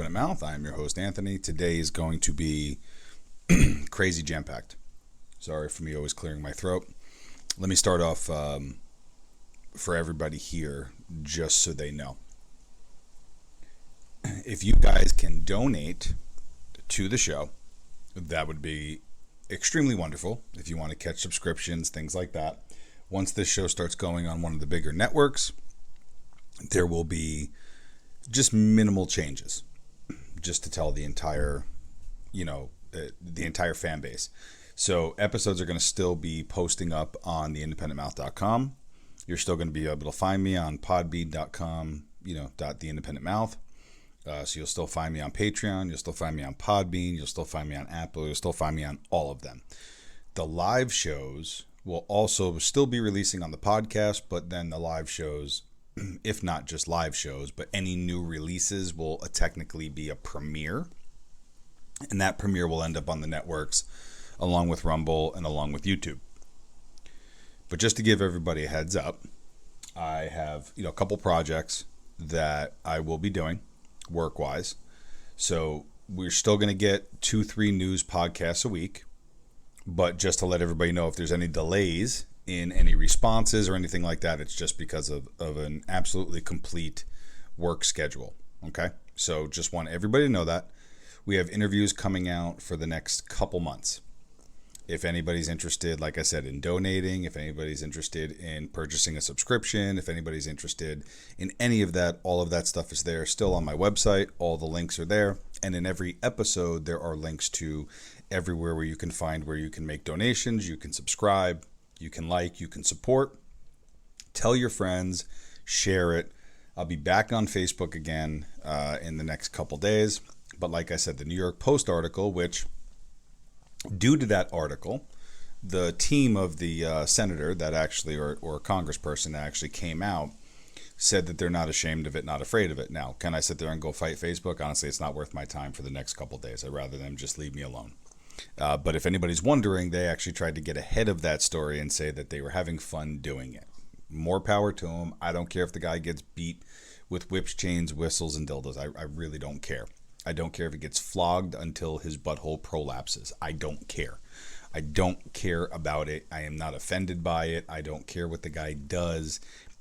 Independent Mouth. I am your host, Anthony. Today is going to be crazy jam-packed. Sorry for me always clearing my throat. Let me start off for everybody here, just so they know. If you guys can donate to the show, that would be extremely wonderful. If you want to catch subscriptions, things like that. Once this show starts going on one of the bigger networks, there will be just minimal changes, just to tell the entire, the entire fan base. So episodes are going to still be posting up on theindependentmouth.com. You're still going to be able to find me on podbean.com, .theindependentmouth. So you'll still find me on Patreon. You'll still find me on Podbean. You'll still find me on Apple. You'll still find me on all of them. The live shows will also still be releasing on the podcast, but then the live shows, if not just live shows, but any new releases will technically be a premiere. And that premiere will end up on the networks along with Rumble and along with YouTube. But just to give everybody a heads up, I have, a couple projects that I will be doing work-wise. So we're still going to get 2-3 news podcasts a week. But just to let everybody know, if there's any delays in any responses or anything like that, it's just because of an absolutely complete work schedule. Okay? So just want everybody to know that. We have interviews coming out for the next couple months. If anybody's interested, like I said, in donating, if anybody's interested in purchasing a subscription, if anybody's interested in any of that, all of that stuff is there still on my website. All the links are there. And in every episode, there are links to everywhere where you can find where you can make donations, you can subscribe, you can like, you can support. Tell your friends, share it. I'll be back on Facebook again in the next couple days. But like I said, the New York Post article, which due to that article, the team of the senator that actually, or congressperson that actually came out, said that they're not ashamed of it, not afraid of it. Now, can I sit there and go fight Facebook? Honestly, it's not worth my time for the next couple days. I'd rather them just leave me alone. But if anybody's wondering, they actually tried to get ahead of that story and say that they were having fun doing it. More power to them. I don't care if the guy gets beat with whips, chains, whistles, and dildos. I really don't care. I don't care if he gets flogged until his butthole prolapses. I don't care. I don't care about it. I am not offended by it. I don't care what the guy does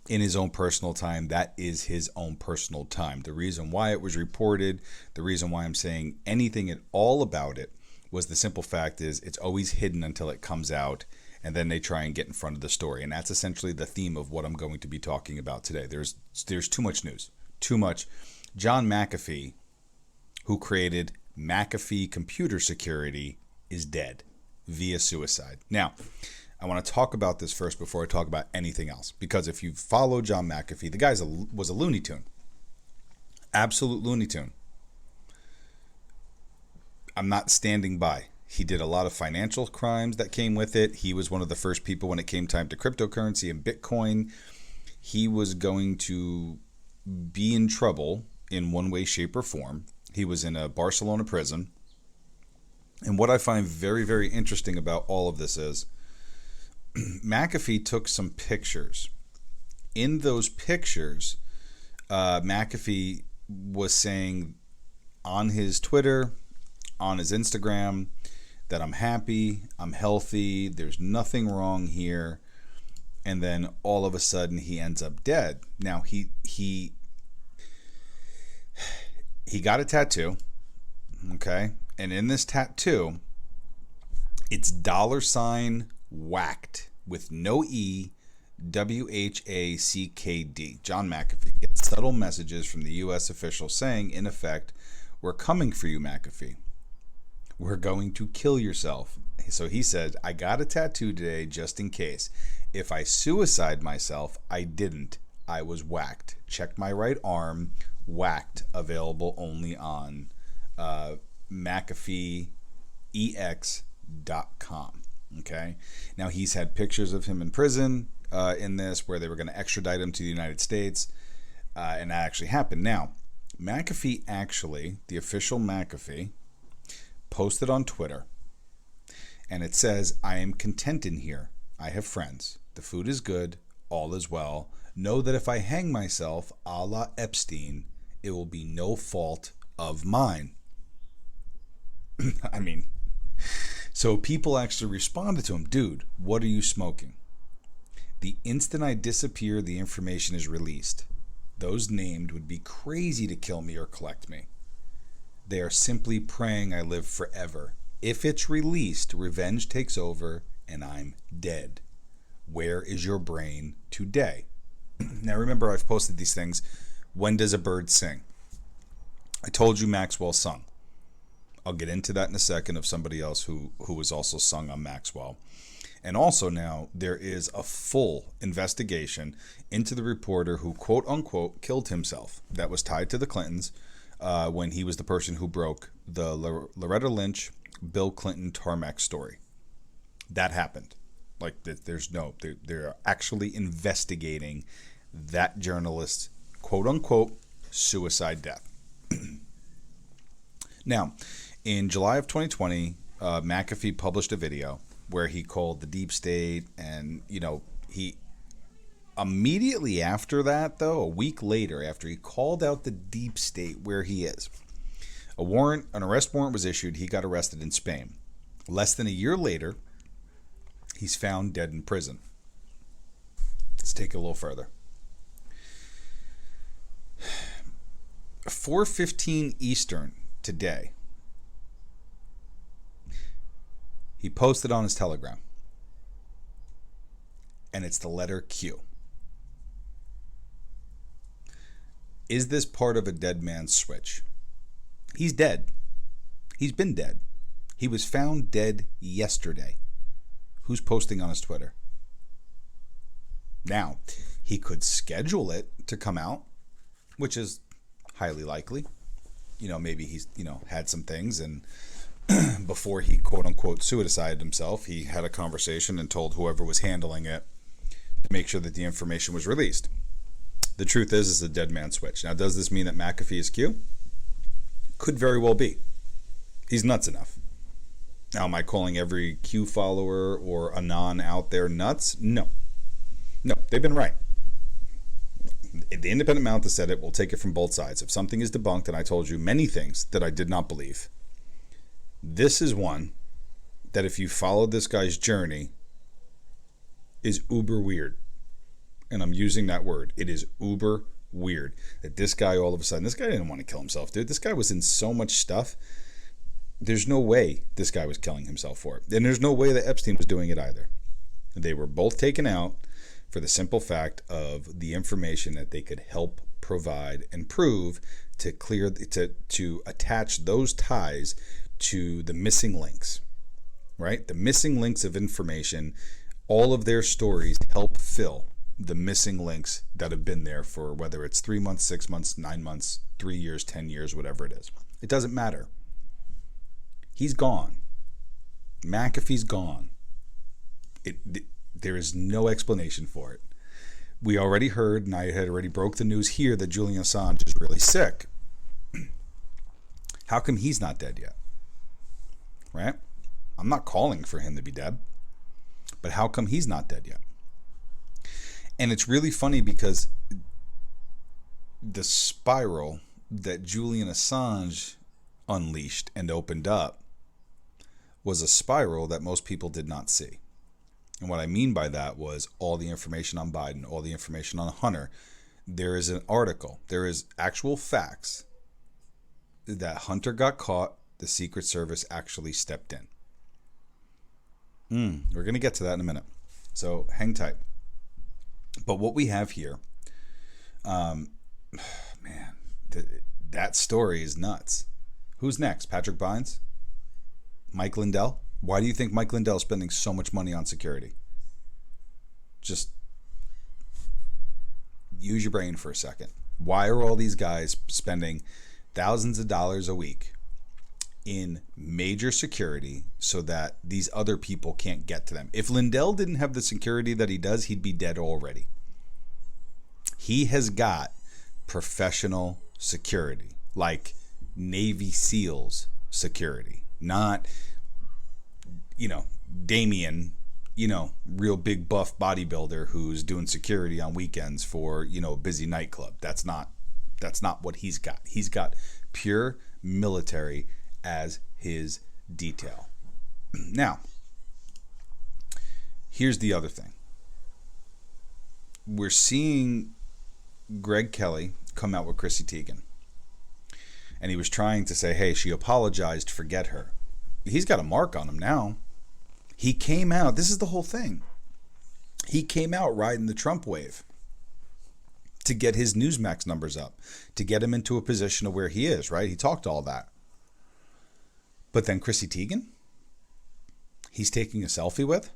in his own personal time. That is his own personal time. The reason why it was reported, the reason why I'm saying anything at all about it, was the simple fact is it's always hidden until it comes out, and then they try and get in front of the story. And that's essentially the theme of what I'm going to be talking about today. There's too much news. Too much. John McAfee, who created McAfee Computer Security, is dead via suicide. Now, I want to talk about this first before I talk about anything else, because if you follow John McAfee, the guy was a Looney Tune. Absolute Looney Tune. I'm not standing by. He did a lot of financial crimes that came with it. He was one of the first people when it came time to cryptocurrency and Bitcoin. He was going to be in trouble in one way, shape, or form. He was in a Barcelona prison. And what I find very, very interesting about all of this is McAfee took some pictures. In those pictures, McAfee was saying on his Twitter, on his Instagram, that I'm happy, I'm healthy, there's nothing wrong here. And then all of a sudden he ends up dead. Now he got a tattoo, okay? And in this tattoo, it's $ whacked with no E, WHACKD. John McAfee gets subtle messages from the U.S. official saying, in effect, we're coming for you, McAfee. We're going to kill yourself. So he said, I got a tattoo today just in case. If I suicide myself, I didn't. I was whacked. Check my right arm. Whacked. Available only on McAFEEX.com. Okay. Now he's had pictures of him in prison in this where they were going to extradite him to the United States, and that actually happened. Now, McAfee actually, the official McAfee, posted on Twitter, and it says, I am content in here. I have friends. The food is good. All is well. Know that if I hang myself, a la Epstein, it will be no fault of mine. I mean, so people actually responded to him, dude, what are you smoking? The instant I disappear, the information is released. Those named would be crazy to kill me or collect me. They are simply praying I live forever. If it's released, revenge takes over and I'm dead. Where is your brain today? Now remember, I've posted these things. When does a bird sing? I told you Maxwell sung. I'll get into that in a second of somebody else who was also sung on Maxwell. And also now there is a full investigation into the reporter who quote unquote killed himself that was tied to the Clintons when he was the person who broke the Loretta Lynch, Bill Clinton Tarmac story. That happened. Like they're actually investigating that journalist's quote unquote suicide death. Now, in July of 2020, McAfee published a video where he called the deep state, and he immediately after that, though, a week later, after he called out the deep state where he is, an arrest warrant was issued. He got arrested in Spain. Less than a year later, he's found dead in prison. Let's take it a little further. 4:15 Eastern today, he posted on his Telegram, and it's the letter Q. Is this part of a dead man's switch? He's dead. He's been dead. He was found dead yesterday. Who's posting on his Twitter? Now, he could schedule it to come out, which is highly likely. Maybe he's, had some things, and before he quote unquote suicided himself, he had a conversation and told whoever was handling it to make sure that the information was released. The truth is, it's a dead man switch. Now, does this mean that McAfee is Q? Could very well be. He's nuts enough. Now, am I calling every Q follower or Anon out there nuts? No. No, they've been right. The Independent Mouth has said it. We'll take it from both sides. If something is debunked, and I told you many things that I did not believe, this is one that if you followed this guy's journey is uber weird. And I'm using that word. It is uber weird that this guy all of a sudden, this guy didn't want to kill himself, dude. This guy was in so much stuff. There's no way this guy was killing himself for it. And there's no way that Epstein was doing it either. They were both taken out for the simple fact of the information that they could help provide and prove to attach those ties to the missing links, right? The missing links of information, all of their stories help fill the missing links that have been there for whether it's 3 months, 6 months, 9 months, 3 years, 10 years, whatever it is. It doesn't matter. He's gone. McAfee's gone. There is no explanation for it. We already heard, and I had already broke the news here, that Julian Assange is really sick. How come he's not dead yet? Right? I'm not calling for him to be dead. But how come he's not dead yet? And it's really funny because the spiral that Julian Assange unleashed and opened up was a spiral that most people did not see. And what I mean by that was all the information on Biden, all the information on Hunter. There is an article, there is actual facts that Hunter got caught, the Secret Service actually stepped in. We're going to get to that in a minute. So hang tight. But what we have here, that story is nuts. Who's next? Patrick Bynes? Mike Lindell? Why do you think Mike Lindell is spending so much money on security? Just use your brain for a second. Why are all these guys spending thousands of dollars a week in major security so that these other people can't get to them? If Lindell didn't have the security that he does, he'd be dead already. He has got professional security, like Navy SEALs security, not, Damien, real big buff bodybuilder who's doing security on weekends for, a busy nightclub. That's not what he's got. He's got pure military as his detail. Now, here's the other thing. We're seeing Greg Kelly come out with Chrissy Teigen. And he was trying to say, hey, she apologized, forget her. He's got a mark on him now. He came out, this is the whole thing. He came out riding the Trump wave to get his Newsmax numbers up, to get him into a position of where he is, right? He talked all that. But then Chrissy Teigen, he's taking a selfie with.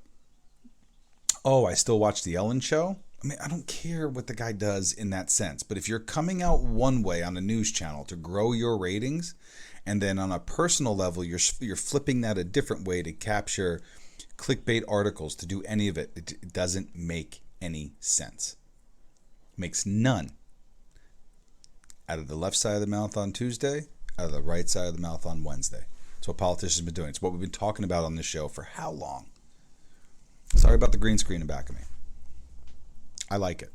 Oh, I still watch the Ellen show. I mean, I don't care what the guy does in that sense, but if you're coming out one way on a news channel to grow your ratings, and then on a personal level, you're flipping that a different way to capture clickbait articles, to do any of it, it doesn't make any sense. It makes none. Out of the left side of the mouth on Tuesday, out of the right side of the mouth on Wednesday. It's what politicians have been doing. It's what we've been talking about on this show for how long? Sorry about the green screen in back of me. I like it.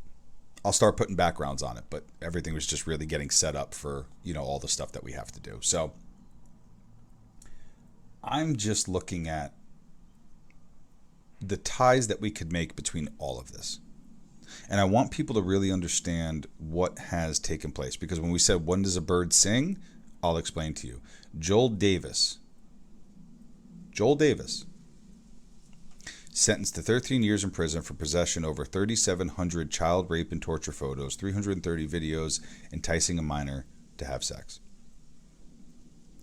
I'll start putting backgrounds on it, but everything was just really getting set up for, all the stuff that we have to do. So I'm just looking at the ties that we could make between all of this. And I want people to really understand what has taken place, because when we said, when does a bird sing? I'll explain to you. Joel Davis, sentenced to 13 years in prison for possession over 3,700 child rape and torture photos, 330 videos enticing a minor to have sex.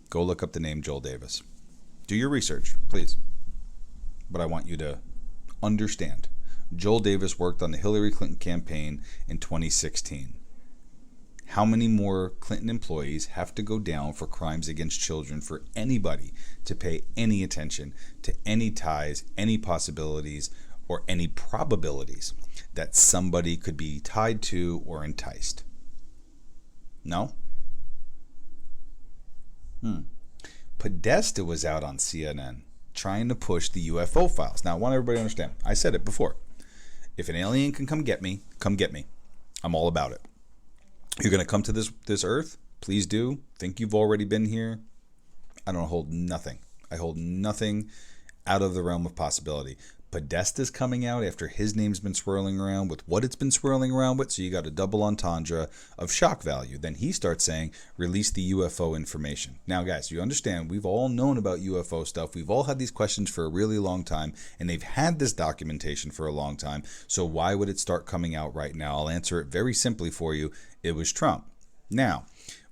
Go look up the name Joel Davis. Do your research, please. But I want you to understand. Joel Davis worked on the Hillary Clinton campaign in 2016. How many more Clinton employees have to go down for crimes against children for anybody to pay any attention to any ties, any possibilities, or any probabilities that somebody could be tied to or enticed? No? Podesta was out on CNN trying to push the UFO files. Now, I want everybody to understand. I said it before. If an alien can come get me, come get me. I'm all about it. You're going to come to this earth? Please do. Think you've already been here? I don't hold nothing. I hold nothing out of the realm of possibility. Podesta's coming out after his name's been swirling around with what it's been swirling around with, so you got a double entendre of shock value. Then he starts saying, release the UFO information. Now, guys, you understand, we've all known about UFO stuff. We've all had these questions for a really long time, and they've had this documentation for a long time, so why would it start coming out right now? I'll answer it very simply for you. It was Trump. Now,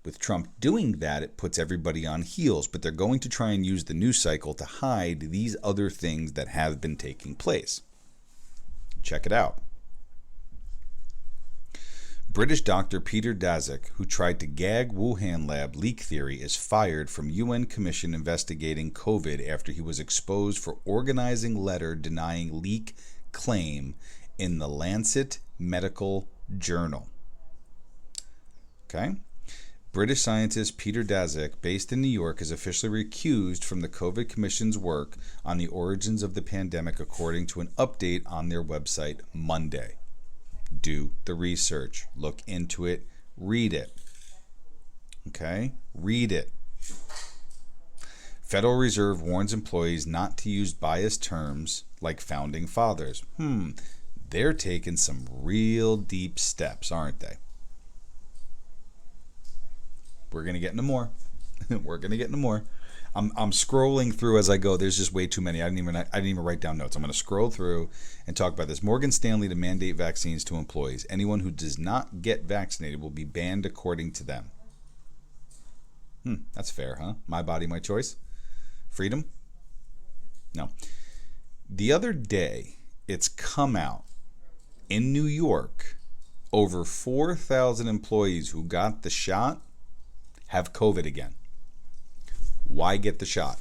with Trump doing that, it puts everybody on heels, but they're going to try and use the news cycle to hide these other things that have been taking place. Check it out. British doctor Peter Daszak, who tried to gag Wuhan lab leak theory, is fired from UN commission investigating COVID after he was exposed for organizing letter denying leak claim in the Lancet Medical Journal. Okay? British scientist Peter Daszak, based in New York, is officially recused from the COVID Commission's work on the origins of the pandemic, according to an update on their website Monday. Do the research. Look into it. Read it. Okay? Read it. Federal Reserve warns employees not to use biased terms like founding fathers. They're taking some real deep steps, aren't they? We're going to get into more. We're going to get into more. I'm scrolling through as I go. There's just way too many. I didn't even write down notes. I'm going to scroll through and talk about this. Morgan Stanley to mandate vaccines to employees. Anyone who does not get vaccinated will be banned according to them. That's fair, huh? My body, my choice. Freedom? No. The other day, it's come out in New York, over 4,000 employees who got the shot have COVID again. Why get the shot?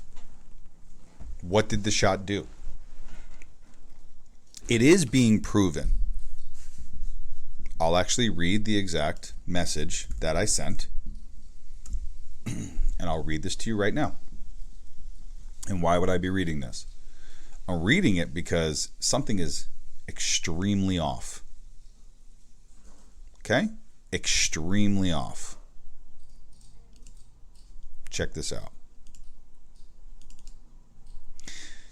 What did the shot do? It is being proven. I'll actually read the exact message that I sent, and I'll read this to you right now. And why would I be reading this? I'm reading it because something is extremely off. Okay? Extremely off. Check this out.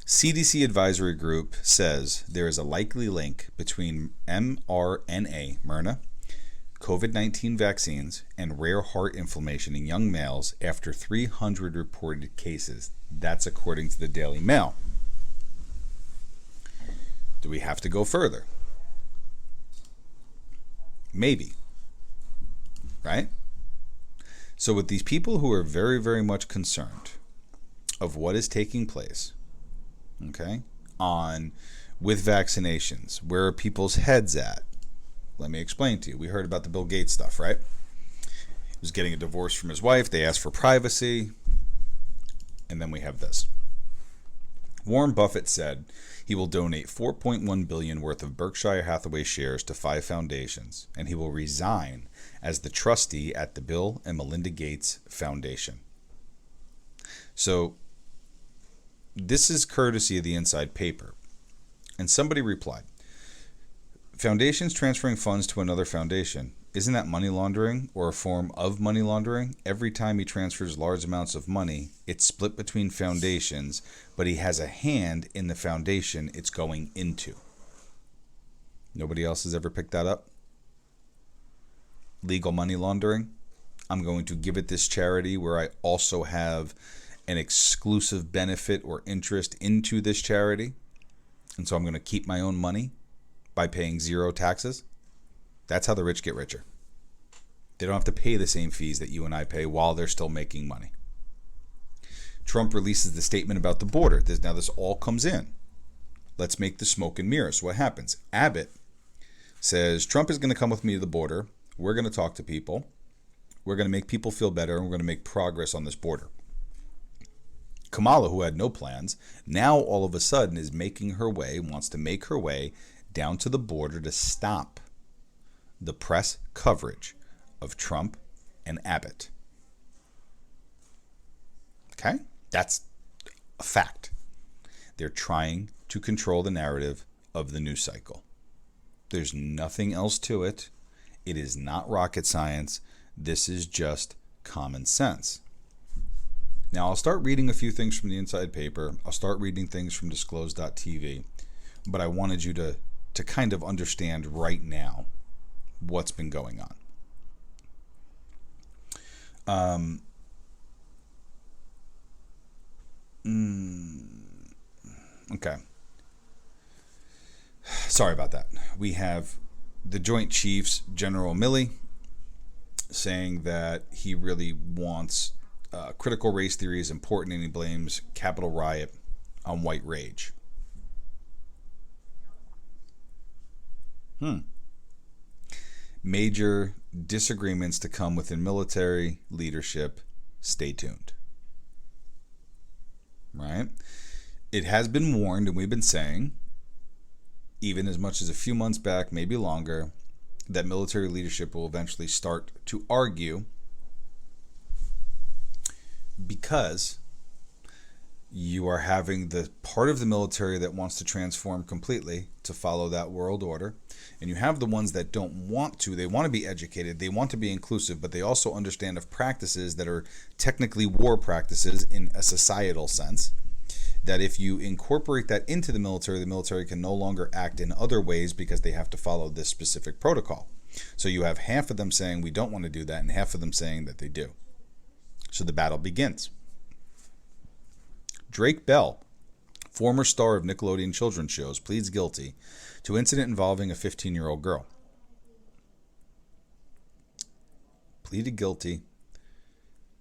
CDC Advisory Group says there is a likely link between mRNA, COVID-19 vaccines, and rare heart inflammation in young males after 300 reported cases. That's according to the Daily Mail. Do we have to go further? Maybe. Right? So with these people who are very, very much concerned of what is taking place, okay, with vaccinations, where are people's heads at? Let me explain to you. We heard about the Bill Gates stuff, right? He was getting a divorce from his wife. They asked for privacy. And then we have this. Warren Buffett said he will donate $4.1 billion worth of Berkshire Hathaway shares to 5 foundations, and he will resign as the trustee at the Bill and Melinda Gates Foundation. So this is courtesy of the Inside Paper. And somebody replied, foundations transferring funds to another foundation, isn't that money laundering or a form of money laundering? Every time he transfers large amounts of money, it's split between foundations, but he has a hand in the foundation it's going into. Nobody else has ever picked that up? Legal money laundering. I'm going to give it this charity where I also have an exclusive benefit or interest into this charity. And so I'm going to keep my own money by paying 0 taxes. That's how the rich get richer. They don't have to pay the same fees that you and I pay while they're still making money. Trump releases the statement about the border. Now this all comes in. Let's make the smoke and mirrors. What happens? Abbott says Trump is going to come with me to the border. We're going to talk to people. We're going to make people feel better, and we're going to make progress on this border. Kamala, who had no plans, now all of a sudden is making her way, wants to make her way down to the border to stop the press coverage of Trump and Abbott. Okay? That's a fact. They're trying to control the narrative of the news cycle. There's nothing else to it. It is not rocket science. This is just common sense. Now, I'll start reading a few things from the Inside Paper. I'll start reading things from Disclose.tv. But I wanted you to kind of understand right now what's been going on. Okay. Sorry about that. We have the Joint Chiefs, General Milley, saying that he really wants critical race theory is important, and he blames Capitol riot on white rage. Major disagreements to come within military leadership. Stay tuned. Right? It has been warned, and we've been saying, even as much as a few months back, maybe longer, that military leadership will eventually start to argue because you are having the part of the military that wants to transform completely to follow that world order, and you have the ones that don't want to. They want to be educated, they want to be inclusive, but they also understand of practices that are technically war practices in a societal sense, that if you incorporate that into the military can no longer act in other ways because they have to follow this specific protocol. So you have half of them saying we don't want to do that, and half of them saying that they do. So the battle begins. Drake Bell, former star of Nickelodeon children's shows, pleads guilty to incident involving a 15-year-old girl. Pleaded guilty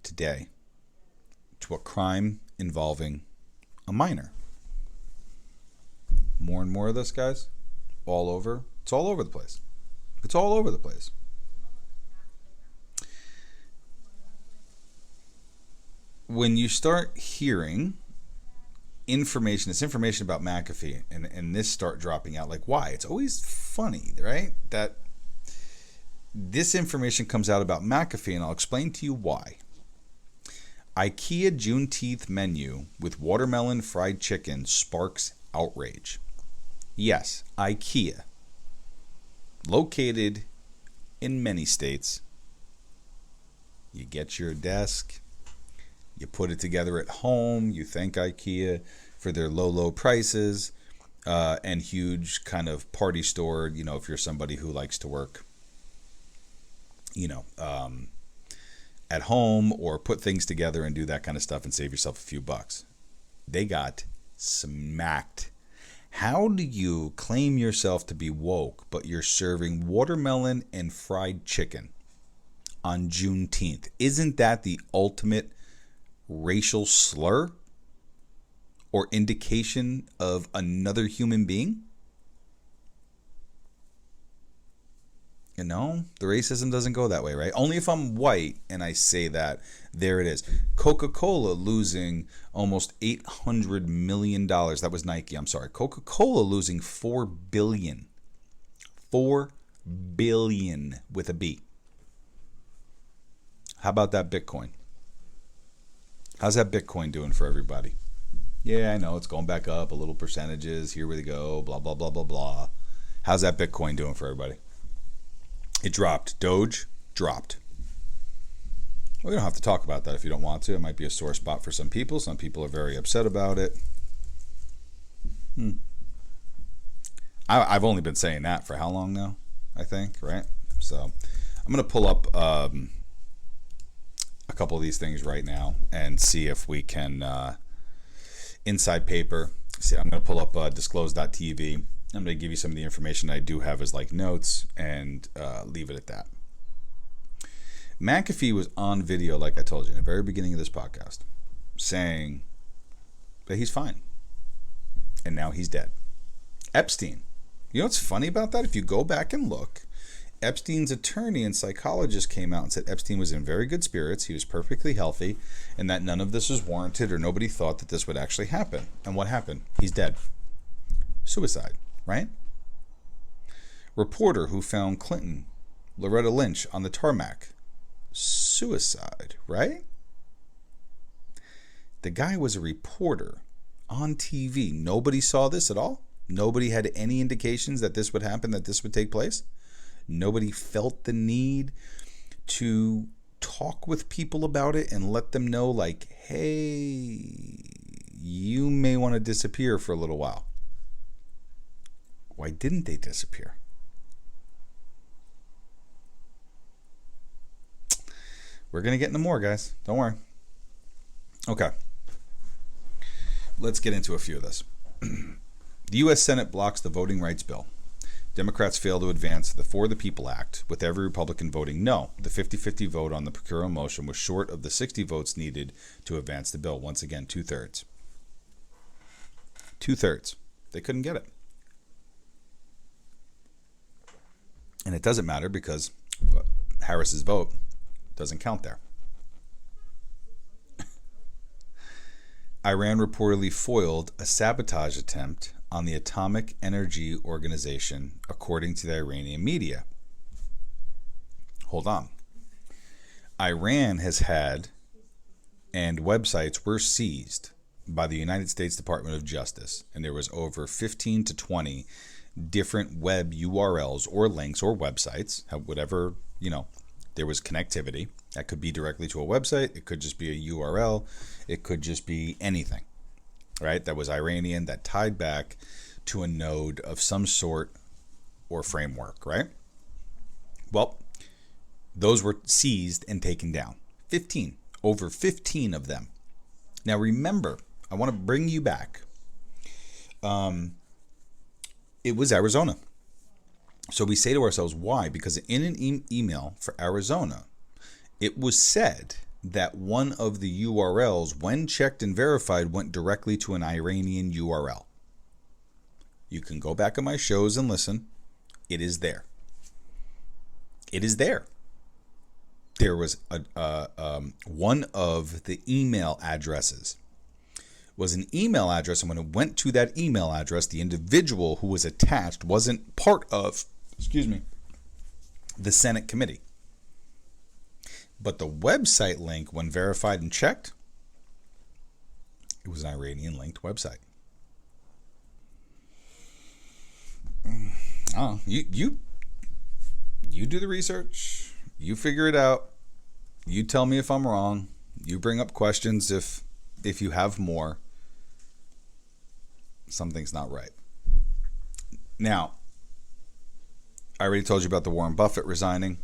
today to a crime involving a minor. More and more of this, guys, all over. It's all over the place. It's all over the place. When you start hearing information, this information about McAfee, and this start dropping out, like, why? It's always funny, right? That this information comes out about McAfee, and I'll explain to you why. IKEA Juneteenth menu with watermelon fried chicken sparks outrage. Yes, IKEA, located in many states. You get your desk, You put it together at home. You thank IKEA for their low prices and huge kind of party store, if you're somebody who likes to work, at home or put things together and do that kind of stuff and save yourself a few bucks. They got smacked. How do you claim yourself to be woke, but you're serving watermelon and fried chicken on Juneteenth? Isn't that the ultimate racial slur or indication of another human being? The racism doesn't go that way, right? Only if I'm white and I say that, there it is. Coca-Cola losing almost $800 million. That was Nike, I'm sorry. Coca-Cola losing $4 billion. $4 billion with a B. How about that Bitcoin? How's that Bitcoin doing for everybody? Yeah, I know it's going back up a little percentages. Here we go, blah, blah, blah, blah, blah. How's that Bitcoin doing for everybody? It dropped. Doge dropped. We don't have to talk about that if you don't want to. It might be a sore spot for some people. Some people are very upset about it. I've only been saying that for how long now? I think, right? So I'm going to pull up a couple of these things right now and see if we can inside paper. See, I'm going to pull up disclose.tv. I'm going to give you some of the information I do have as like notes and leave it at that. MCAFEE was on video, like I told you in the very beginning of this podcast, saying that he's fine. And now he's dead. Epstein. You know what's funny about that? If you go back and look, Epstein's attorney and psychologist came out and said Epstein was in very good spirits, he was perfectly healthy, and that none of this was warranted or nobody thought that this would actually happen. And what happened? He's dead. Suicide, right? Reporter who found Clinton, Loretta Lynch on the tarmac. Suicide, right? The guy was a reporter on TV. Nobody saw this at all. Nobody had any indications that this would happen, that this would take place. Nobody felt the need to talk with people about it and let them know, like, hey, you may want to disappear for a little while. Why didn't they disappear? We're going to get into more, guys. Don't worry. Okay. Let's get into a few of this. The U.S. Senate blocks the voting rights bill. Democrats fail to advance the For the People Act, with every Republican voting no. The 50-50 vote on the procedural motion was short of the 60 votes needed to advance the bill. Once again, two-thirds. Two-thirds. They couldn't get it. And it doesn't matter because Harris's vote doesn't count there. Iran reportedly foiled a sabotage attempt on the Atomic Energy Organization, according to the Iranian media. Hold on. Iran has had, and websites were seized by the United States Department of Justice, and there was over 15 to 20 different web URLs or links or websites, whatever, there was connectivity. That could be directly to a website. It could just be a URL. It could just be anything, right? That was Iranian, that tied back to a node of some sort or framework, right? Well, those were seized and taken down. 15, over 15 of them. Now remember, I want to bring you back. It was Arizona. So we say to ourselves, why? Because in an email for Arizona, it was said that one of the URLs, when checked and verified, went directly to an Iranian URL. You can go back on my shows and listen. It is there. It is there. There was one of the email addresses was an email address, and when it went to that email address, the individual who was attached wasn't part of, the Senate committee. But the website link, when verified and checked, it was an Iranian-linked website. Oh, you do the research. You figure it out. You tell me if I'm wrong. You bring up questions if you have more. Something's not right. Now, I already told you about the Warren Buffett resigning.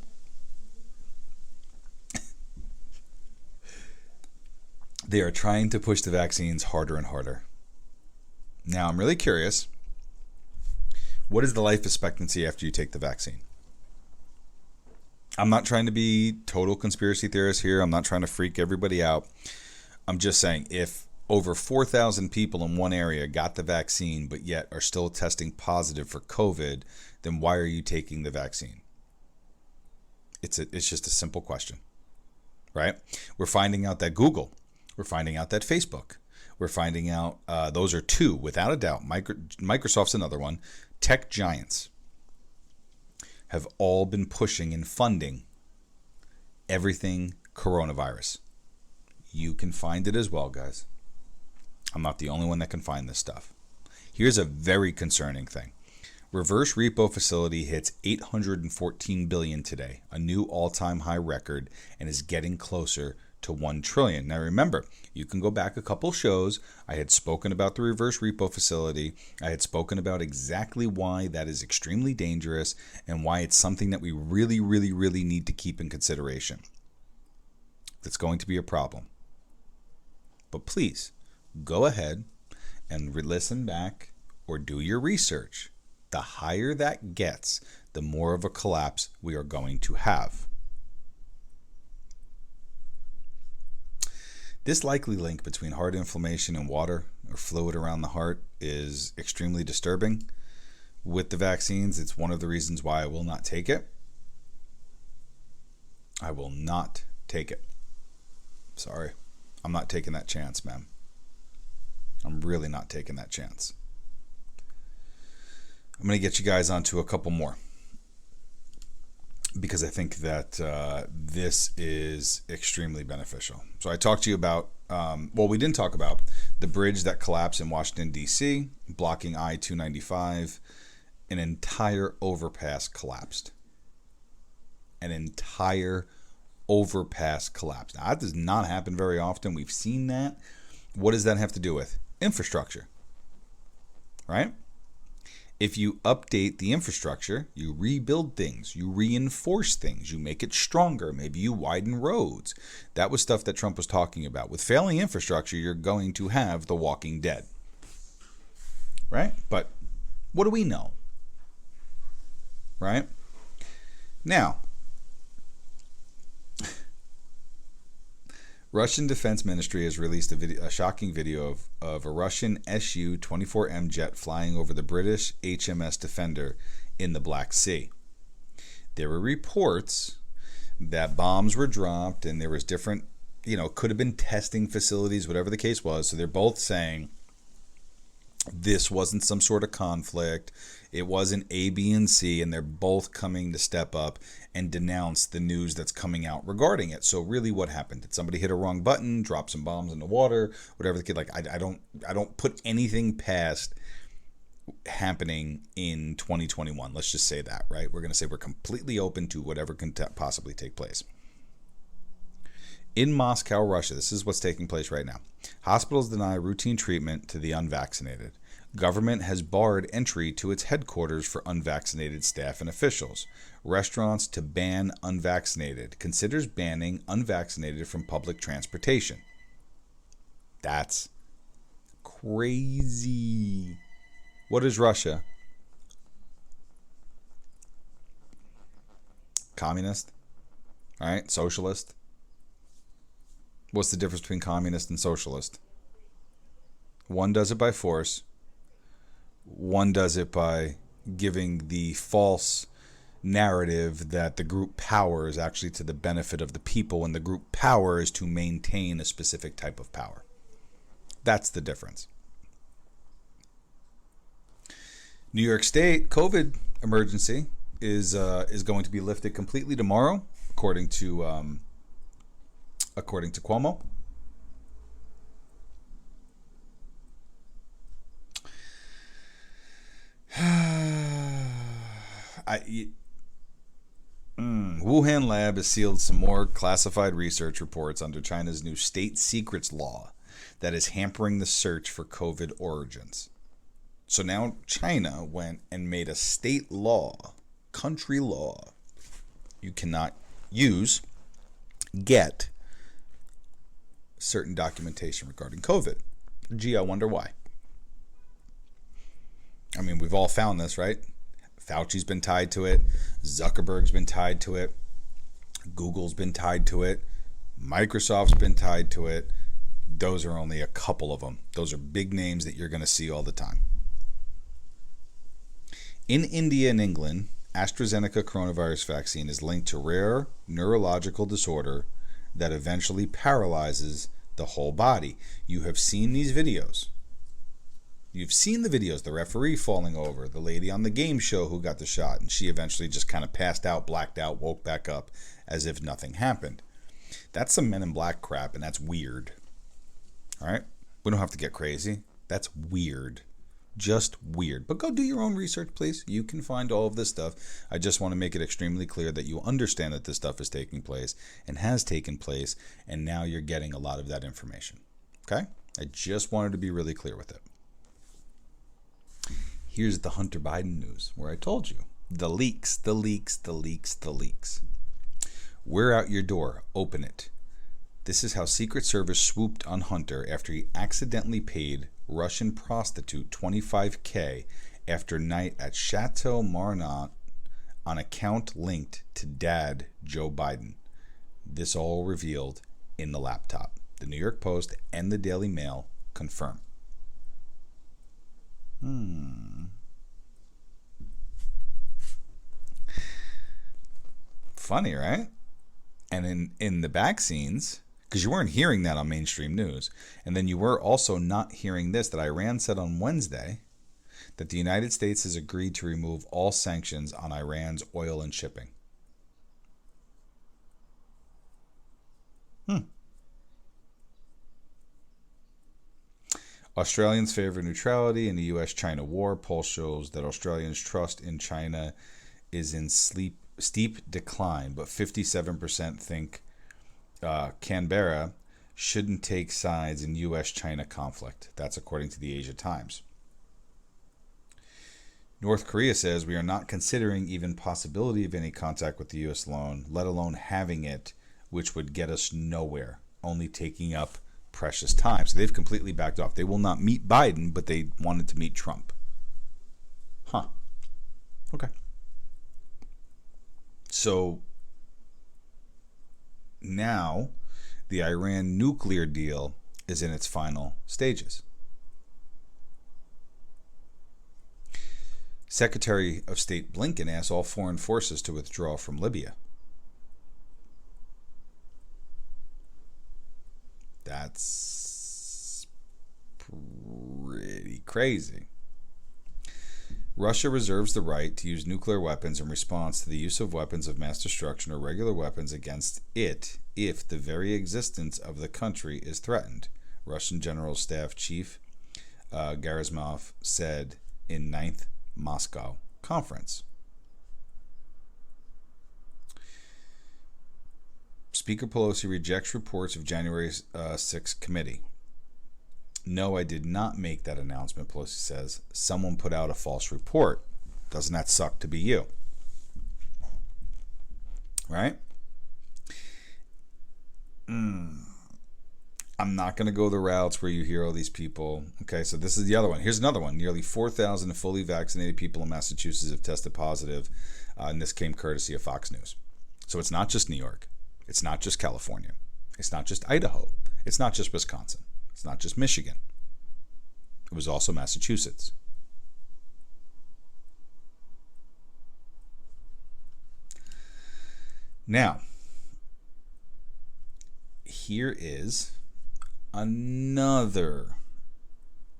They are trying to push the vaccines harder and harder. Now, I'm really curious. What is the life expectancy after you take the vaccine? I'm not trying to be total conspiracy theorist here. I'm not trying to freak everybody out. I'm just saying, if over 4,000 people in one area got the vaccine but yet are still testing positive for COVID, then why are you taking the vaccine? It's just a simple question, right? We're finding out that Google, we're finding out that Facebook, we're finding out those are two, without a doubt. Microsoft's another one. Tech giants have all been pushing and funding everything coronavirus. You can find it as well, guys. I'm not the only one that can find this stuff. Here's a very concerning thing. Reverse repo facility hits $814 billion today, a new all-time high record, and is getting closer to $1 trillion. Now remember, you can go back a couple shows. I had spoken about the reverse repo facility. I had spoken about exactly why that is extremely dangerous and why it's something that we really, really, really need to keep in consideration. That's going to be a problem. But please, go ahead and listen back or do your research. The higher that gets, the more of a collapse we are going to have. This likely link between heart inflammation and water or fluid around the heart is extremely disturbing. With the vaccines, it's one of the reasons why I will not take it. I will not take it. Sorry. I'm not taking that chance, man. I'm really not taking that chance. I'm going to get you guys onto a couple more because I think that this is extremely beneficial. So I talked to you about, we didn't talk about the bridge that collapsed in Washington, D.C., blocking I-295. An entire overpass collapsed. An entire overpass collapsed. Now, that does not happen very often. We've seen that. What does that have to do with? Infrastructure, right? If you update the infrastructure, you rebuild things, you reinforce things, you make it stronger, maybe you widen roads. That was stuff that Trump was talking about. With failing infrastructure, you're going to have the Walking Dead, right? But what do we know, right? Now, Russian Defense Ministry has released a shocking video of a Russian Su-24M jet flying over the British HMS Defender in the Black Sea. There were reports that bombs were dropped and there was different, could have been testing facilities, whatever the case was. So they're both saying this wasn't some sort of conflict. It wasn't A, B, and C, and they're both coming to step up and denounce the news that's coming out regarding it. So really, what happened? Did somebody hit a wrong button, drop some bombs in the water, whatever the kid? I don't put anything past happening in 2021. Let's just say that, right? We're going to say we're completely open to whatever can possibly take place. In Moscow, Russia, this is what's taking place right now. Hospitals deny routine treatment to the unvaccinated. Government has barred entry to its headquarters for unvaccinated staff and officials. Restaurants to ban unvaccinated. Considers banning unvaccinated from public transportation. That's crazy. What is Russia? Communist? All right, socialist? What's the difference between communist and socialist? One does it by force. One does it by giving the false narrative that the group power is actually to the benefit of the people, and the group power is to maintain a specific type of power. That's the difference. New York State COVID emergency is going to be lifted completely tomorrow, according to Cuomo. Wuhan lab has sealed some more classified research reports under China's new state secrets law that is hampering the search for COVID origins. So now China went and made a state law, country law. You cannot get certain documentation regarding COVID. Gee, I wonder why. I mean, we've all found this, right? Fauci's been tied to it. Zuckerberg's been tied to it. Google's been tied to it. Microsoft's been tied to it. Those are only a couple of them. Those are big names that you're going to see all the time. In India and England, AstraZeneca coronavirus vaccine is linked to rare neurological disorder that eventually paralyzes the whole body. You have seen these videos. You've seen the videos, the referee falling over, the lady on the game show who got the shot, and she eventually just kind of passed out, blacked out, woke back up as if nothing happened. That's some Men in Black crap, and that's weird. All right? We don't have to get crazy. That's weird. Just weird. But go do your own research, please. You can find all of this stuff. I just want to make it extremely clear that you understand that this stuff is taking place and has taken place, and now you're getting a lot of that information. Okay? I just wanted to be really clear with it. Here's the Hunter Biden news, where I told you. The leaks. We're out your door. Open it. This is how Secret Service swooped on Hunter after he accidentally paid Russian prostitute $25,000 after night at Chateau Marmont on account linked to dad Joe Biden. This all revealed in the laptop. The New York Post and the Daily Mail confirm. Funny, right? And in the back scenes, because you weren't hearing that on mainstream news, and then you were also not hearing this, that Iran said on Wednesday that the United States has agreed to remove all sanctions on Iran's oil and shipping. Australians favor neutrality in the U.S.-China war. Poll shows that Australians' trust in China is in steep decline, but 57% think Canberra shouldn't take sides in U.S.-China conflict. That's according to the Asia Times. North Korea says we are not considering even possibility of any contact with the U.S. alone, let alone having it, which would get us nowhere, only taking up precious time. So they've completely backed off. They will not meet Biden, but they wanted to meet Trump. Okay. So now the Iran nuclear deal is in its final stages. Secretary of State Blinken asked all foreign forces to withdraw from Libya. That's pretty crazy. Russia reserves the right to use nuclear weapons in response to the use of weapons of mass destruction or regular weapons against it if the very existence of the country is threatened, Russian General Staff Chief Gerasimov said in 9th Moscow conference. Speaker Pelosi rejects reports of January 6th committee. No, I did not make that announcement, Pelosi says. Someone put out a false report. Doesn't that suck to be you? Right? I'm not going to go the routes where you hear all these people. Okay, so this is the other one. Here's another one. Nearly 4,000 fully vaccinated people in Massachusetts have tested positive, and this came courtesy of Fox News. So it's not just New York. It's not just California. It's not just Idaho. It's not just Wisconsin. It's not just Michigan. It was also Massachusetts. Now, here is another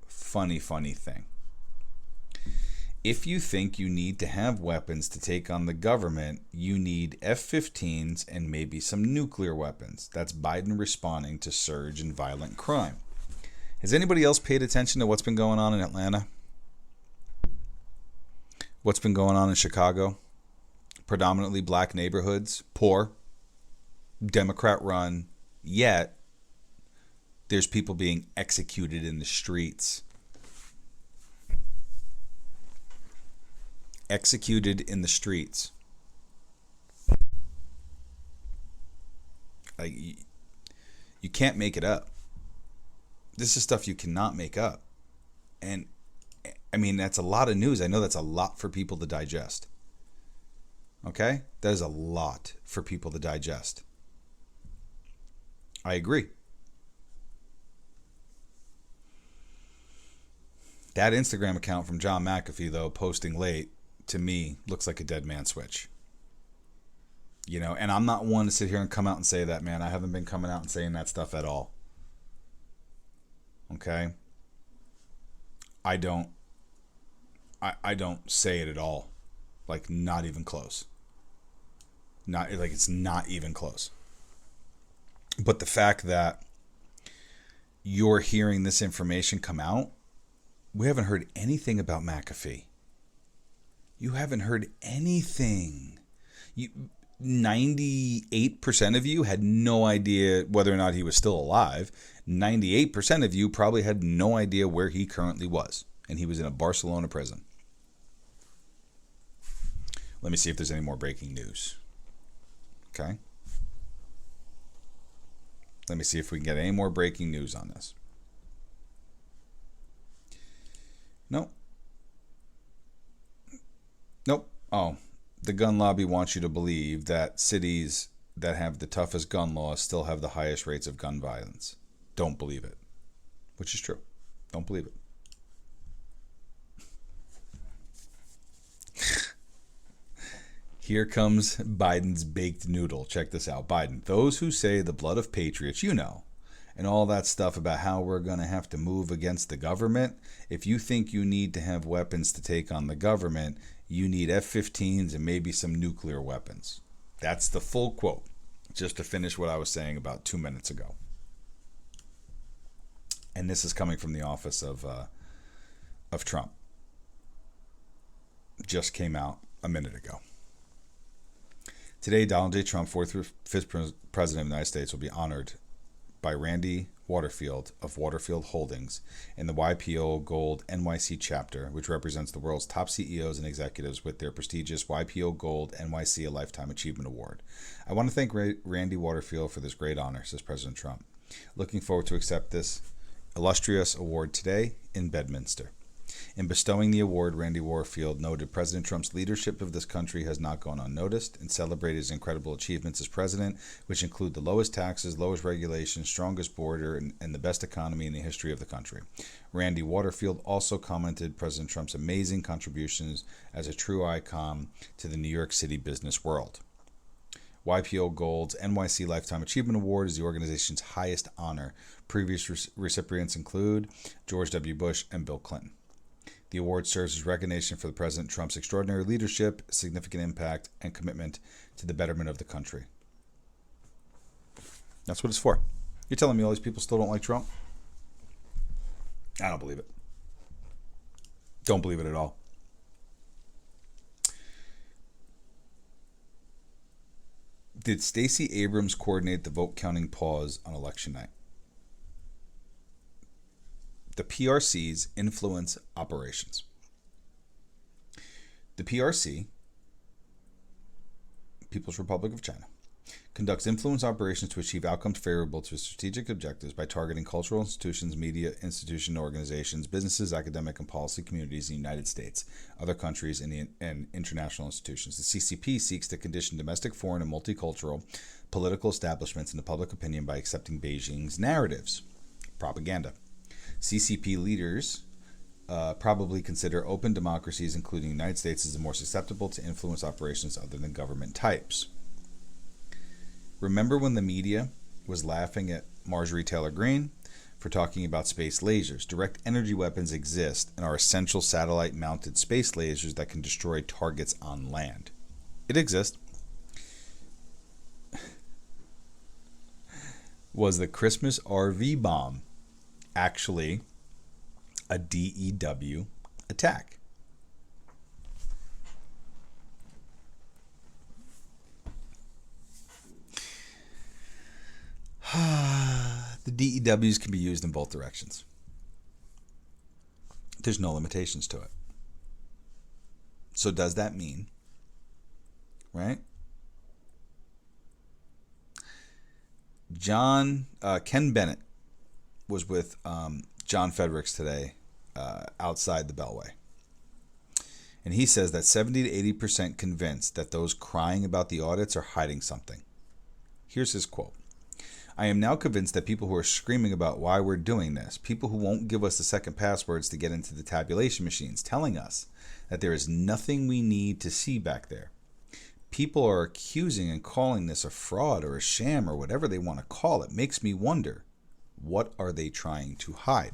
funny thing. If you think you need to have weapons to take on the government, you need F-15s and maybe some nuclear weapons. That's Biden responding to surge in violent crime. Has anybody else paid attention to what's been going on in Atlanta? What's been going on in Chicago? predominantly black neighborhoods, poor, Democrat run, yet there's people being executed in the streets. Executed in the streets. Like, you can't make it up. This is stuff you cannot make up. And I mean, that's a lot of news. I know that's a lot for people to digest. Okay? That is a lot for people to digest. I agree. That Instagram account from John McAfee, though, posting late, to me, looks like a dead man switch. You know, and I'm not one to sit here and come out and say that, man. I haven't been coming out and saying that stuff at all. Okay? I don't say it at all. Like, not even close. Not like it's not even close. But the fact that you're hearing this information come out, we haven't heard anything about McAfee. You haven't heard anything. 98% of you had no idea whether or not he was still alive. 98% of you probably had no idea where he currently was. And he was in a Barcelona prison. Let me see if there's any more breaking news. Okay? Let me see if we can get any more breaking news on this. Nope. Nope. Oh, the gun lobby wants you to believe that cities that have the toughest gun laws still have the highest rates of gun violence. Don't believe it. Which is true. Don't believe it. Here comes Biden's baked noodle. Check this out. Biden, those who say the blood of patriots, you know, and all that stuff about how we're going to have to move against the government. If you think you need to have weapons to take on the government, you need F-15s and maybe some nuclear weapons. That's the full quote, just to finish what I was saying about 2 minutes ago. And this is coming from the office of Trump. Just came out a minute ago. Today, Donald J. Trump, 45th President of the United States, will be honored by Randy Waterfield of Waterfield Holdings in the YPO Gold NYC chapter, which represents the world's top CEOs and executives with their prestigious YPO Gold NYC A Lifetime Achievement Award. I want to thank Randy Waterfield for this great honor, says President Trump. Looking forward to accept this illustrious award today in Bedminster. In bestowing the award, Randy Waterfield noted President Trump's leadership of this country has not gone unnoticed and celebrated his incredible achievements as president, which include the lowest taxes, lowest regulations, strongest border, and the best economy in the history of the country. Randy Waterfield also commented President Trump's amazing contributions as a true icon to the New York City business world. YPO Gold's NYC Lifetime Achievement Award is the organization's highest honor. Previous recipients include George W. Bush and Bill Clinton. The award serves as recognition for the President Trump's extraordinary leadership, significant impact, and commitment to the betterment of the country. That's what it's for. You're telling me all these people still don't like Trump? I don't believe it. Don't believe it at all. Did Stacey Abrams coordinate the vote counting pause on election night? The PRC's influence operations. The PRC, People's Republic of China, conducts influence operations to achieve outcomes favorable to its strategic objectives by targeting cultural institutions, media institutions, organizations, businesses, academic and policy communities in the United States, other countries, and international institutions. The CCP seeks to condition domestic, foreign, and multicultural political establishments into public opinion by accepting Beijing's narratives. Propaganda. CCP leaders probably consider open democracies, including the United States, as the more susceptible to influence operations other than government types. Remember when the media was laughing at Marjorie Taylor Greene for talking about space lasers? Direct energy weapons exist and are essential satellite-mounted space lasers that can destroy targets on land. It exists. Was the Christmas RV bomb actually a DEW attack? The DEWs can be used in both directions. There's no limitations to it. So does that mean, right? Ken Bennett was with John Fredericks today outside the Beltway. And he says that 70 to 80% convinced that those crying about the audits are hiding something. Here's his quote. I am now convinced that people who are screaming about why we're doing this, people who won't give us the second passwords to get into the tabulation machines, telling us that there is nothing we need to see back there. People are accusing and calling this a fraud or a sham or whatever they want to call it. Makes me wonder, what are they trying to hide?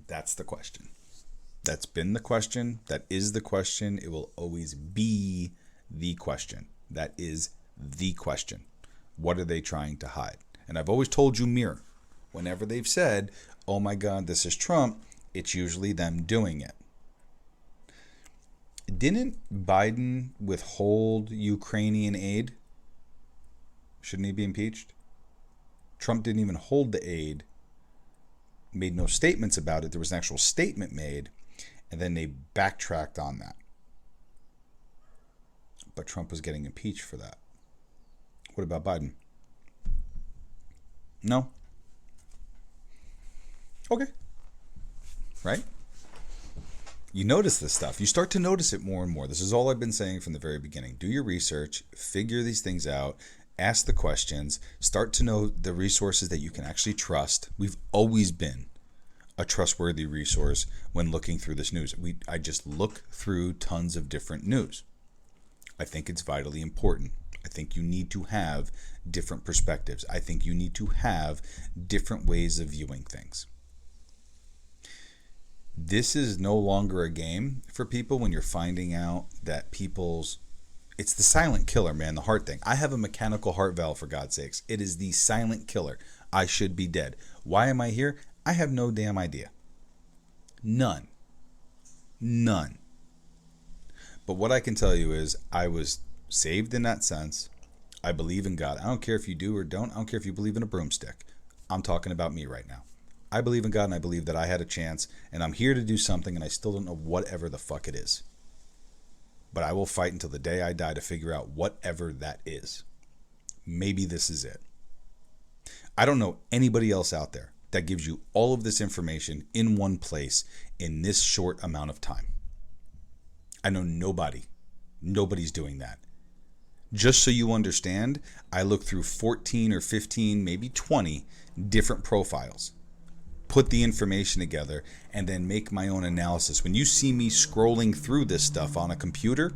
That's the question. That's been the question. That is the question. It will always be the question. That is the question. What are they trying to hide? And I've always told you, Mirror, whenever they've said, oh my God, this is Trump, it's usually them doing it. Didn't Biden withhold Ukrainian aid? Shouldn't he be impeached? Trump didn't even hold the aid, made no statements about it. There was an actual statement made, and then they backtracked on that. But Trump was getting impeached for that. What about Biden? No? Okay. Right? You notice this stuff. You start to notice it more and more. This is all I've been saying from the very beginning. Do your research, figure these things out, ask the questions, start to know the resources that you can actually trust. We've always been a trustworthy resource when looking through this news. I just look through tons of different news. I think it's vitally important. I think you need to have different perspectives. I think you need to have different ways of viewing things. This is no longer a game for people when you're finding out that it's the silent killer, man, the heart thing. I have a mechanical heart valve, for God's sakes. It is the silent killer. I should be dead. Why am I here? I have no damn idea. None. But what I can tell you is I was saved in that sense. I believe in God. I don't care if you do or don't. I don't care if you believe in a broomstick. I'm talking about me right now. I believe in God, and I believe that I had a chance, and I'm here to do something, and I still don't know whatever the fuck it is. But I will fight until the day I die to figure out whatever that is. Maybe this is it. I don't know anybody else out there that gives you all of this information in one place in this short amount of time. I know nobody. Nobody's doing that. Just so you understand, I look through 14 or 15, maybe 20 different profiles, put the information together, and then make my own analysis. When you see me scrolling through this stuff on a computer,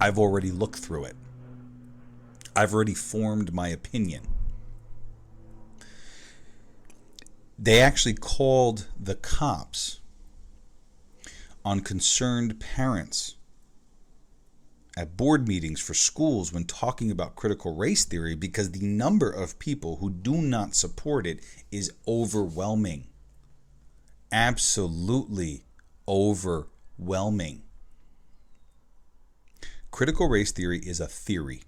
I've already looked through it. I've already formed my opinion. They actually called the cops on concerned parents at board meetings for schools when talking about critical race theory because the number of people who do not support it is overwhelming. Absolutely overwhelming. Critical race theory is a theory.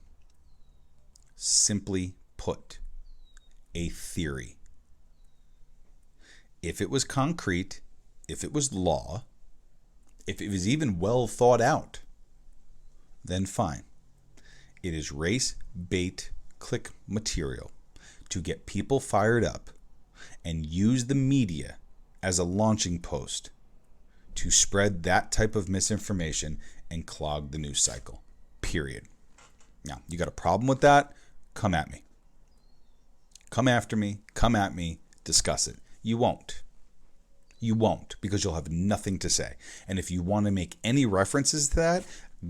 Simply put, a theory. If it was concrete, if it was law, if it was even well thought out, then fine. It is race bait click material to get people fired up and use the media as a launching post to spread that type of misinformation and clog the news cycle. Period. Now, you got a problem with that? Come at me. Come after me. Come at me. Discuss it. You won't. You won't, because you'll have nothing to say. And if you want to make any references to that,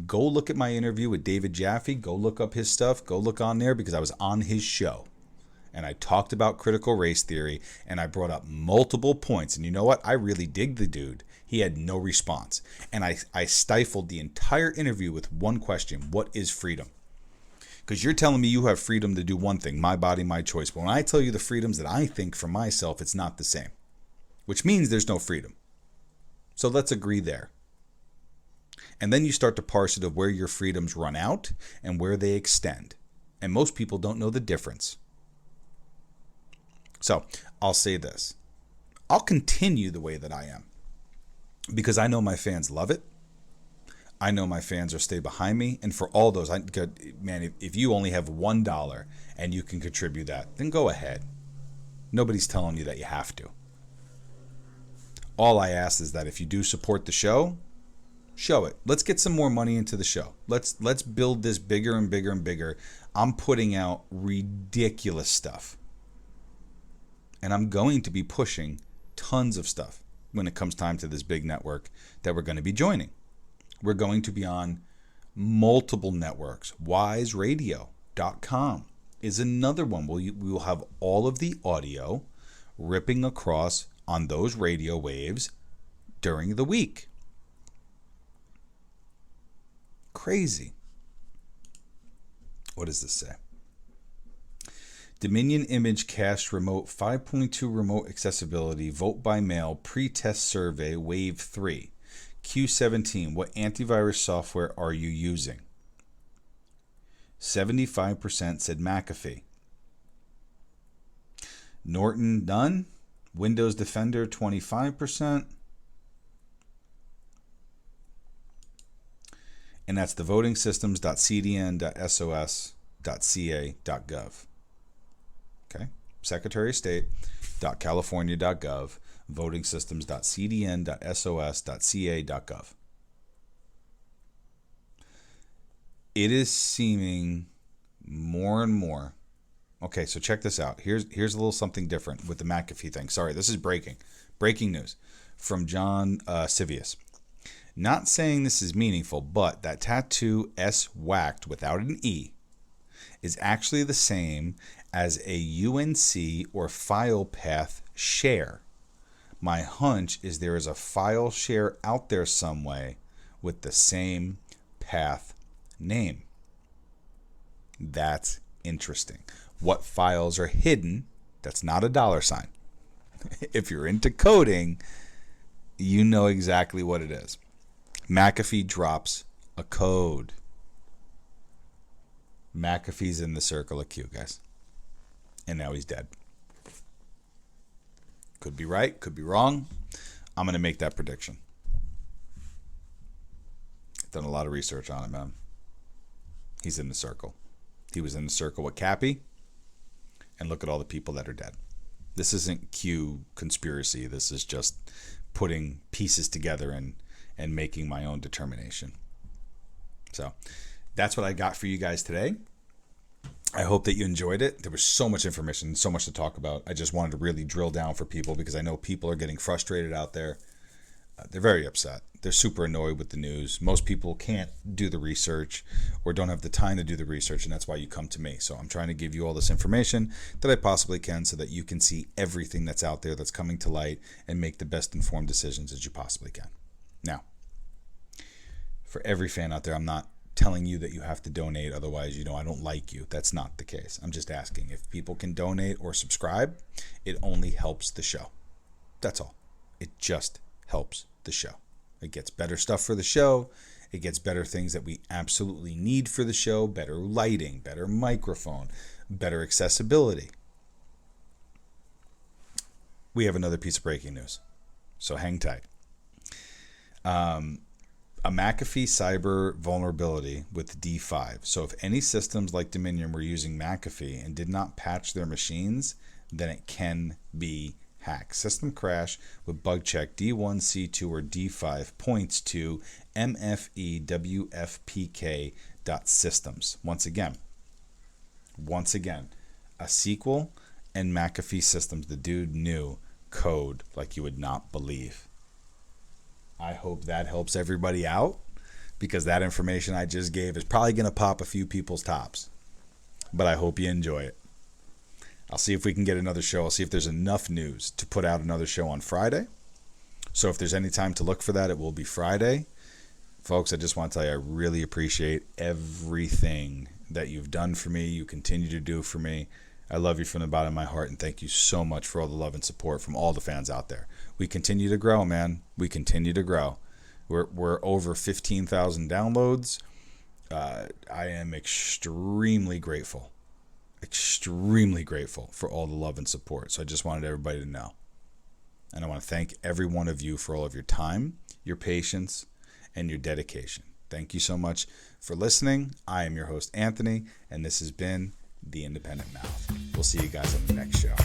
go look at my interview with David Jaffe. Go look up his stuff. Go look on there, because I was on his show. And I talked about critical race theory, and I brought up multiple points. And you know what? I really dig the dude. He had no response. And I stifled the entire interview with one question. What is freedom? Because you're telling me you have freedom to do one thing, my body, my choice. But when I tell you the freedoms that I think for myself, it's not the same. Which means there's no freedom. So let's agree there. And then you start to parse it of where your freedoms run out and where they extend. And most people don't know the difference. So I'll say this. I'll continue the way that I am because I know my fans love it. I know my fans are stay behind me. And for all those, man, if you only have $1 and you can contribute that, then go ahead. Nobody's telling you that you have to. All I ask is that if you do support the show, show it. Let's get some more money into the show. Let's build this bigger and bigger and bigger. I'm putting out ridiculous stuff. And I'm going to be pushing tons of stuff when it comes time to this big network that we're going to be joining. We're going to be on multiple networks. wiseradio.com is another one. We will have all of the audio ripping across on those radio waves during the week. Crazy. What does this say? Dominion Image Cache Remote 5.2 Remote Accessibility Vote by Mail Pre-Test Survey Wave 3 Q17. What antivirus software are you using? 75% said McAfee. Norton, none. Windows Defender, 25%. And that's the votingsystems.cdn.sos.ca.gov. Okay, Secretary of State.california.gov, votingsystems.cdn.sos.ca.gov. It is seeming more and more. Okay, so check this out. Here's a little something different with the McAfee thing. Sorry, this is breaking news from John Civius. Not saying this is meaningful, but that tattoo S whacked without an E is actually the same as a UNC or file path share. My hunch is there is a file share out there some way with the same path name. That's interesting. What files are hidden? That's not a $sign. If you're into coding, you know exactly what it is. McAfee drops a code. McAfee's in the circle of Q, guys. And now he's dead. Could be right, could be wrong. I'm going to make that prediction. I've done a lot of research on it, man. He's in the circle. He was in the circle with Cappy. And look at all the people that are dead. This isn't Q conspiracy. This is just putting pieces together and making my own determination. So that's what I got for you guys today. I hope that you enjoyed it. There was so much information, so much to talk about. I just wanted to really drill down for people because I know people are getting frustrated out there. They're very upset. They're super annoyed with the news. Most people can't do the research or don't have the time to do the research, and that's why you come to me. So I'm trying to give you all this information that I possibly can so that you can see everything that's out there that's coming to light and make the best informed decisions as you possibly can. Now, for every fan out there, I'm not telling you that you have to donate, otherwise, I don't like you. That's not the case. I'm just asking if people can donate or subscribe. It only helps the show. That's all. It just helps the show. It gets better stuff for the show. It gets better things that we absolutely need for the show. Better lighting, better microphone, better accessibility. We have another piece of breaking news, so hang tight. A McAfee cyber vulnerability with D5. So if any systems like Dominion were using McAfee and did not patch their machines, then it can be hacked. System crash with bug check D1, C2, or D5 points to mfewfpk.systems. Once again, a sequel and McAfee systems. The dude knew code like you would not believe. I hope that helps everybody out because that information I just gave is probably going to pop a few people's tops. But I hope you enjoy it. I'll see if we can get another show. I'll see if there's enough news to put out another show on Friday. So if there's any time to look for that, it will be Friday. Folks, I just want to tell you I really appreciate everything that you've done for me. You continue to do for me. I love you from the bottom of my heart, and thank you so much for all the love and support from all the fans out there. We continue to grow, man. We continue to grow. We're over 15,000 downloads. I am extremely grateful extremely grateful for all the love and support. So I just wanted everybody to know. And I want to thank every one of you for all of your time, your patience, and your dedication. Thank you so much for listening. I am your host, Anthony, and this has been The Independent Mouth. We'll see you guys on the next show.